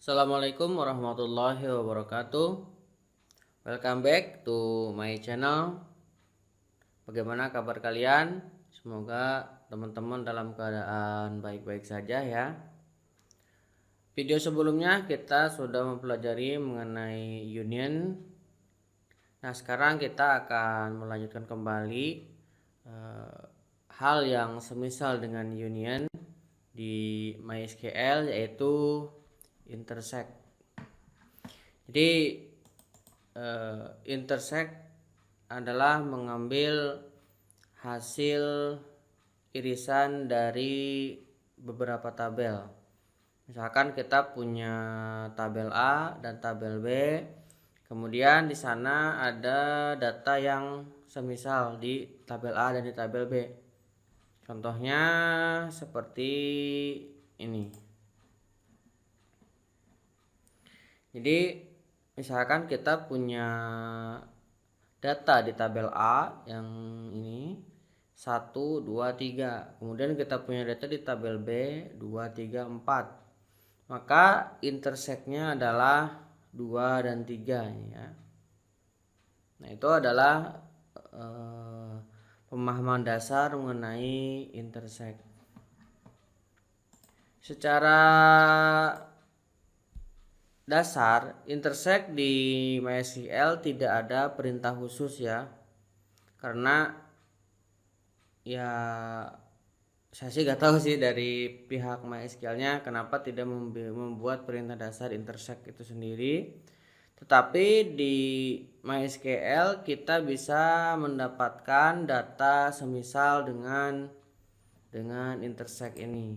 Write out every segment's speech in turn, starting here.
Assalamualaikum warahmatullahi wabarakatuh. Welcome back to my channel. Bagaimana kabar kalian? Semoga teman-teman dalam keadaan baik-baik saja ya. Video sebelumnya kita sudah mempelajari mengenai union. Nah, sekarang kita akan melanjutkan kembali hal yang semisal dengan union di MySQL, yaitu intersect. Jadi intersect adalah mengambil hasil irisan dari beberapa tabel. Misalkan kita punya tabel A dan tabel B, kemudian di sana ada data yang semisal di tabel A dan di tabel B. Contohnya seperti ini. Jadi misalkan kita punya data di tabel A yang ini 1, 2, 3. Kemudian kita punya data di tabel B 2, 3, 4. Maka intersectnya adalah 2 dan 3 ya. Nah, itu adalah pemahaman dasar mengenai intersect. Secara dasar, intersect di MySQL tidak ada perintah khusus ya, karena ya saya sih gak tahu sih dari pihak MySQL-nya kenapa tidak membuat perintah dasar intersect itu sendiri. Tetapi di MySQL kita bisa mendapatkan data semisal dengan intersect ini.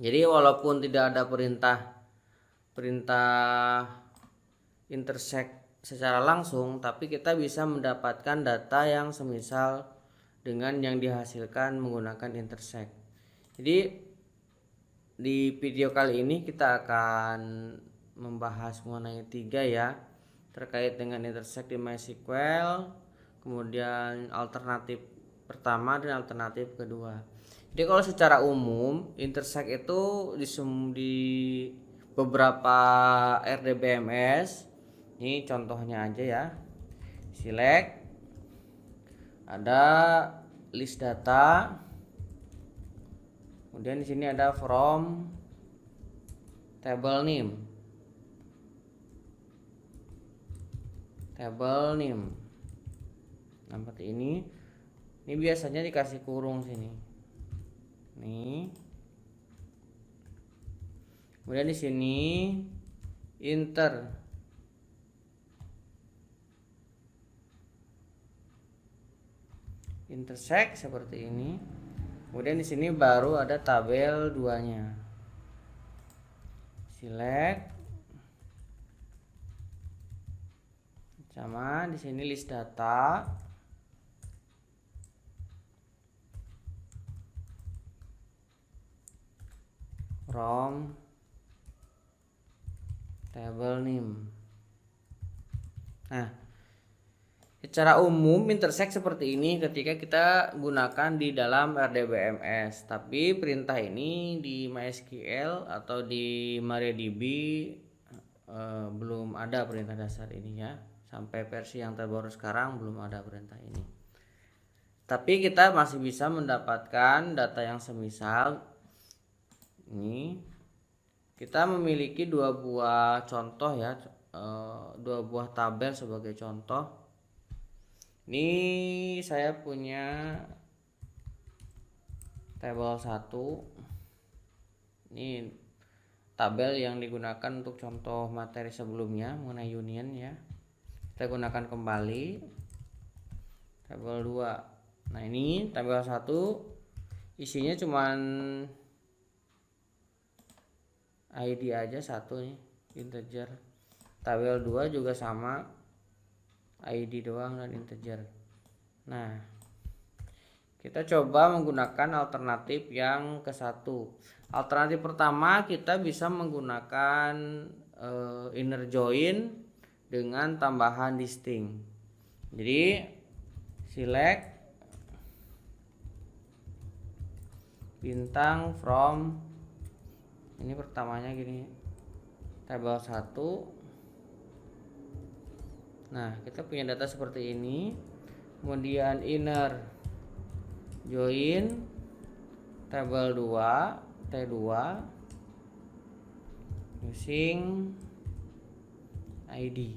Jadi walaupun tidak ada perintah intersect secara langsung, tapi kita bisa mendapatkan data yang semisal dengan yang dihasilkan menggunakan intersect. Jadi di video kali ini kita akan membahas mengenai 3 ya, terkait dengan intersect di MySQL, kemudian alternatif pertama dan alternatif kedua. Jadi kalau secara umum intersect itu di beberapa RDBMS, ini contohnya aja ya. Select, ada list data, kemudian di sini ada from table name. Nah, seperti ini. Ini biasanya dikasih kurung sini. Nih. Kemudian di sini intersect seperti ini. Kemudian di sini baru ada tabel 2-nya. Select, sama di sini list data, from table name. Nah, secara umum intersect seperti ini ketika kita gunakan di dalam RDBMS. Tapi perintah ini di MySQL atau di MariaDB belum ada perintah dasar ini ya. Sampai versi yang terbaru sekarang belum ada perintah ini. Tapi kita masih bisa mendapatkan data yang semisal ini. Kita memiliki dua buah contoh ya, dua buah tabel sebagai contoh. Ini saya punya tabel 1. Ini tabel yang digunakan untuk contoh materi sebelumnya mengenai union ya. Kita gunakan kembali tabel 2. Nah, ini tabel 1 isinya cuman ID aja satu nih, integer. Tabel 2 juga sama, ID doang dan integer. Nah, kita coba menggunakan alternatif yang ke satu. Alternatif pertama kita bisa menggunakan inner join dengan tambahan distinct. Jadi select bintang from, ini pertamanya gini, tabel 1. Nah, kita punya data seperti ini. Kemudian inner join tabel 2 T2 using ID.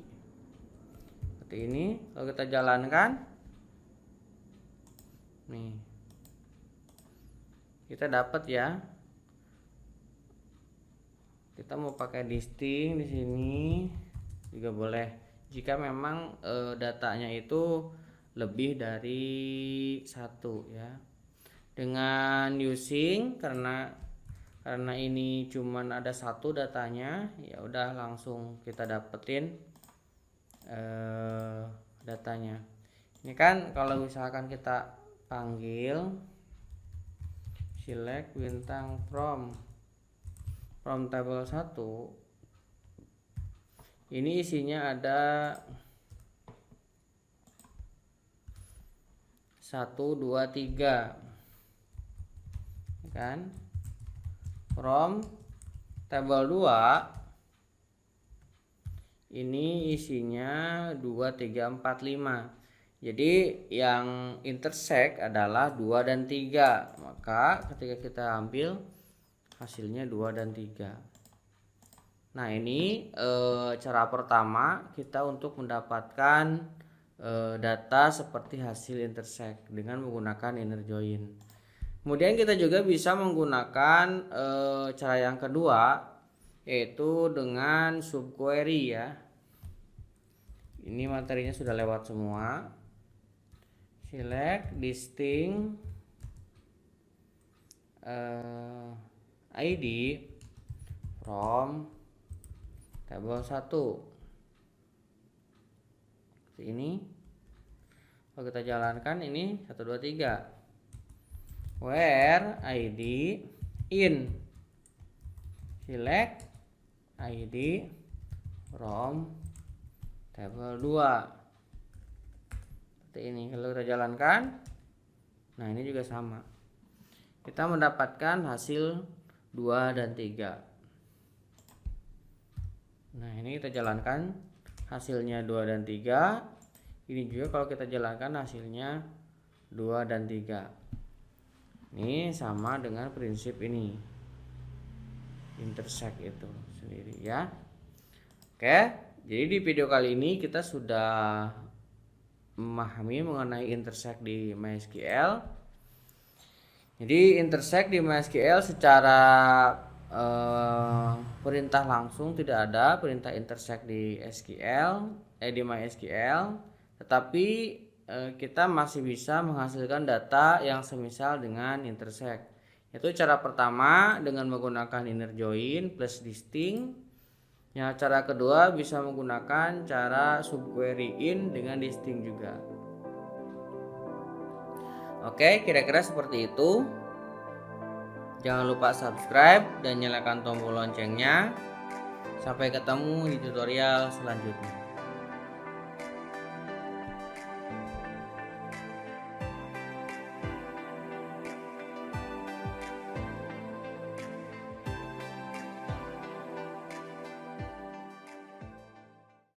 Seperti ini. Kalau kita jalankan, nih kita dapat ya. Kita mau pakai distinct di sini juga boleh jika memang datanya itu lebih dari 1 ya. Dengan using karena ini cuman ada 1 datanya, ya udah langsung kita dapetin datanya. Ini kan kalau misalkan kita panggil select bintang from table 1, ini isinya ada 1 2 3 kan. From table 2 ini isinya 2 3 4 5. Jadi yang intersect adalah 2 dan 3. Maka ketika kita ambil hasilnya 2 dan 3. Nah, ini cara pertama kita untuk mendapatkan data seperti hasil intersect dengan menggunakan inner join. Kemudian kita juga bisa menggunakan cara yang kedua, yaitu dengan subquery ya. Ini materinya sudah lewat semua. Select distinct ID from tabel 1. Seperti ini. Kalau kita jalankan ini 1 2 3. Where ID in select ID from tabel 2. Seperti ini. Kalau kita jalankan, nah ini juga sama. Kita mendapatkan hasil 2 dan 3. Nah, ini kita jalankan hasilnya 2 dan 3. Ini juga kalau kita jalankan hasilnya 2 dan 3. Ini sama dengan prinsip ini. Intersect itu sendiri ya. Oke, jadi di video kali ini kita sudah memahami mengenai intersect di MySQL. Jadi intersect di MySQL secara perintah langsung tidak ada perintah intersect di di MySQL, tetapi kita masih bisa menghasilkan data yang semisal dengan intersect. Itu cara pertama dengan menggunakan inner join plus distinct. Ya, cara kedua bisa menggunakan cara subquery in dengan distinct juga. Oke, kira-kira seperti itu. Jangan lupa subscribe dan nyalakan tombol loncengnya. Sampai ketemu di tutorial selanjutnya.